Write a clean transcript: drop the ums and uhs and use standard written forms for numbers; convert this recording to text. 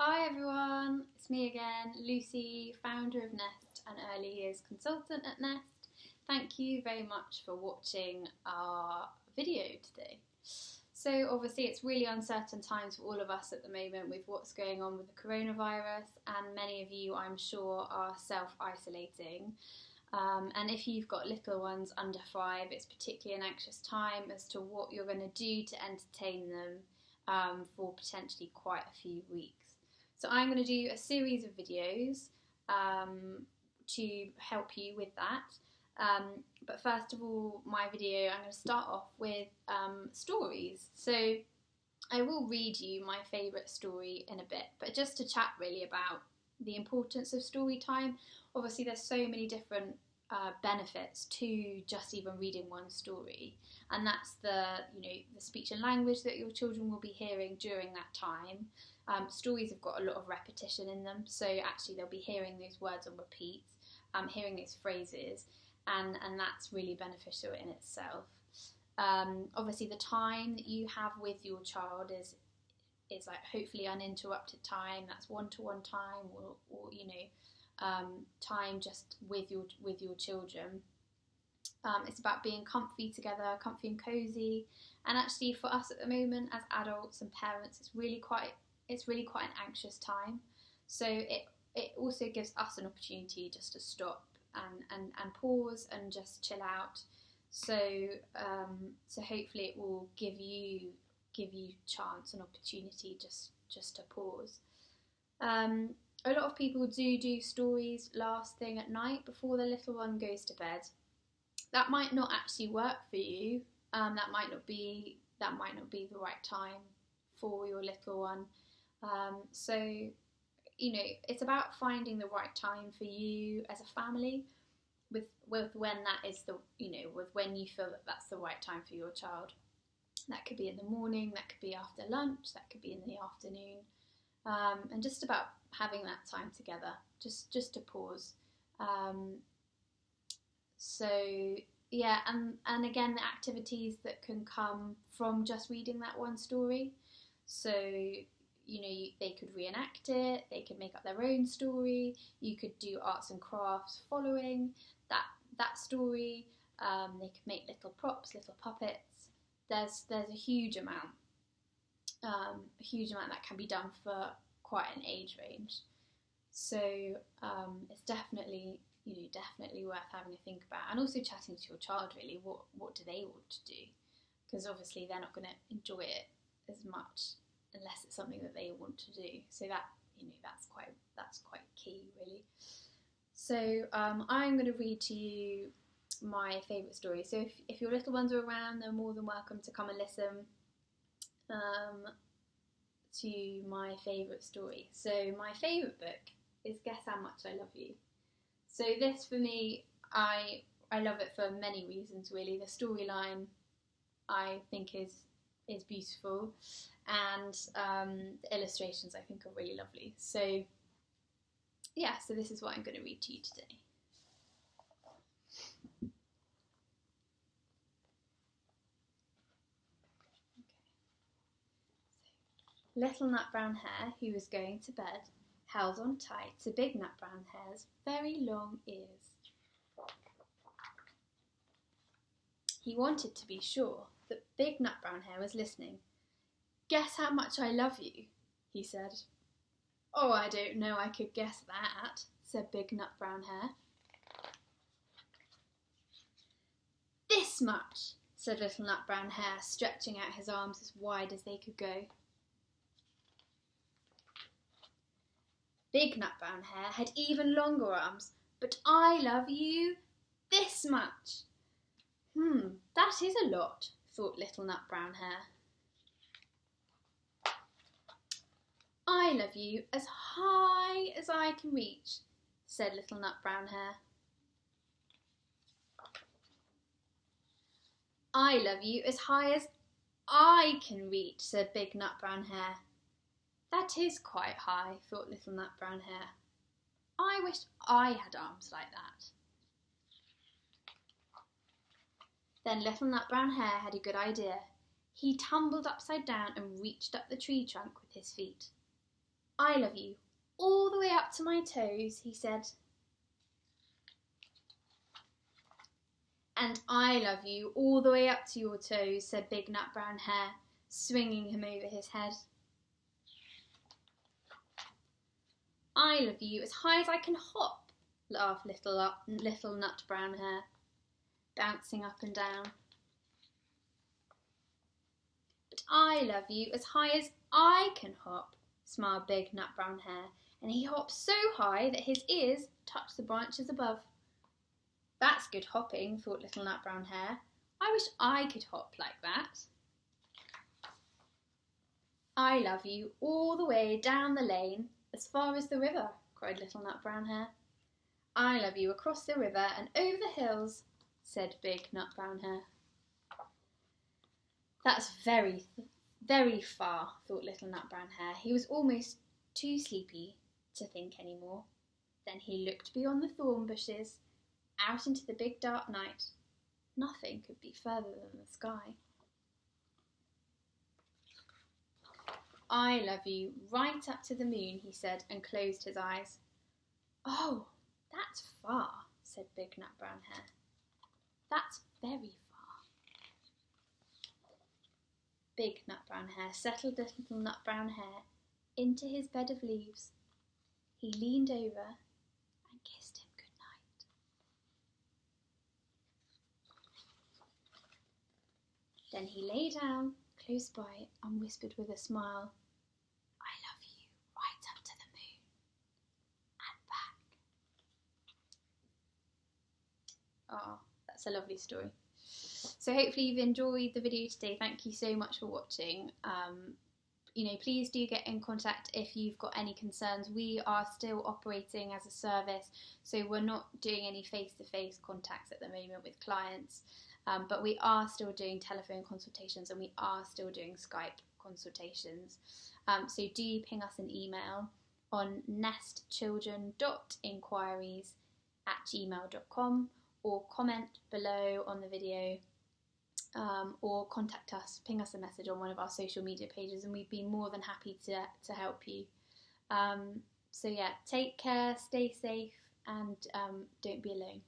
Hi everyone, it's me again, Lucy, founder of Nest and early years consultant at Nest. Thank you very much for watching our video today. So obviously it's really uncertain times for all of us at the moment with what's going on with the coronavirus, and many of you, I'm sure, are self-isolating. And if you've got little ones under 5, it's particularly an anxious time as to what you're going to do to entertain them for potentially quite a few weeks. So I'm going to do a series of videos to help you with that. But first of all, my video, I'm going to start off with stories. So I will read you my favourite story in a bit, but just to chat really about the importance of story time. Obviously there's so many different benefits to just even reading one story, and that's the speech and language that your children will be hearing during that time. Stories have got a lot of repetition in them, so actually they'll be hearing those words on repeat, hearing those phrases, and that's really beneficial in itself. Obviously the time that you have with your child is like hopefully uninterrupted time. That's one-to-one time, or time just with your children. It's about being comfy together, comfy and cozy. And actually for us at the moment as adults and parents, it's really quite an anxious time. So it also gives us an opportunity just to stop and pause and just chill out. So hopefully it will give you chance and opportunity just to pause. A lot of people do stories last thing at night before the little one goes to bed. That might not actually work for you. That might not be the right time for your little one. So it's about finding the right time for you as a family, with when that is with when you feel that that's the right time for your child. That could be in the morning, that could be after lunch, that could be in the afternoon, and just about having that time together, just to pause. So yeah, and again, the activities that can come from just reading that one story. So they could reenact it, they could make up their own story, you could do arts and crafts following that story, they could make little props, little puppets. There's a huge amount that can be done for quite an age range. So it's definitely worth having a think about, and also chatting to your child really, what do they want to do, because obviously they're not going to enjoy it as much unless it's something that they want to do. So that's quite key really. So I'm going to read to you my favourite story. So if your little ones are around, they're more than welcome to come and listen to my favourite story. So my favourite book is Guess How Much I Love You. So this, for me, I love it for many reasons really. The storyline I think is beautiful, and the illustrations I think are really lovely. So yeah, so this is what I'm going to read to you today. Little Nut Brown Hare, who was going to bed, held on tight to Big Nut Brown Hare's very long ears. He wanted to be sure that Big Nut Brown Hare was listening. "Guess how much I love you," he said. "Oh, I don't know I could guess that," said Big Nut Brown Hare. "This much," said Little Nut Brown Hare, stretching out his arms as wide as they could go. Big Nut Brown Hare had even longer arms. "But I love you this much." That is a lot, thought Little Nut Brown Hare. "I love you as high as I can reach," said Little Nut Brown Hare. "I love you as high as I can reach," said Big Nut Brown Hare. That is quite high, thought Little Nut Brown Hare. I wish I had arms like that. Then Little Nut Brown Hare had a good idea. He tumbled upside down and reached up the tree trunk with his feet. I love you all the way up to my toes, he said. And I love you all the way up to your toes, said Big Nut Brown Hare, swinging him over his head. I love you as high as I can hop, laughed little Nut Brown Hare, bouncing up and down. But I love you as high as I can hop, smiled Big Nut Brown Hare, and he hopped so high that his ears touched the branches above. That's good hopping, thought little Nut Brown Hare. I wish I could hop like that. I love you all the way down the lane, as far as the river, cried little Nut Brown Hare. I love you across the river and over the hills, said Big Nut Brown Hare. That's very, very far, thought little Nut Brown Hare. He was almost too sleepy to think any more. Then he looked beyond the thorn bushes, out into the big dark night. Nothing could be further than the sky. I love you right up to the moon, he said, and closed his eyes. Oh, that's far, said Big Nut Brown Hare. That's very far. Big Nut Brown Hare settled little Nut Brown Hare into his bed of leaves. He leaned over and kissed him good night. Then he lay down close by and whispered with a smile, I love you right up to the moon and back. Oh, that's a lovely story. So hopefully you've enjoyed the video today. Thank you so much for watching. Please do get in contact if you've got any concerns. We are still operating as a service, so we're not doing any face-to-face contacts at the moment with clients, but we are still doing telephone consultations and we are still doing Skype consultations. So do ping us an email on nestchildren.inquiries@gmail.com or comment below on the video. Or contact us, ping us a message on one of our social media pages, and we'd be more than happy to help you. So yeah, take care, stay safe, and don't be alone.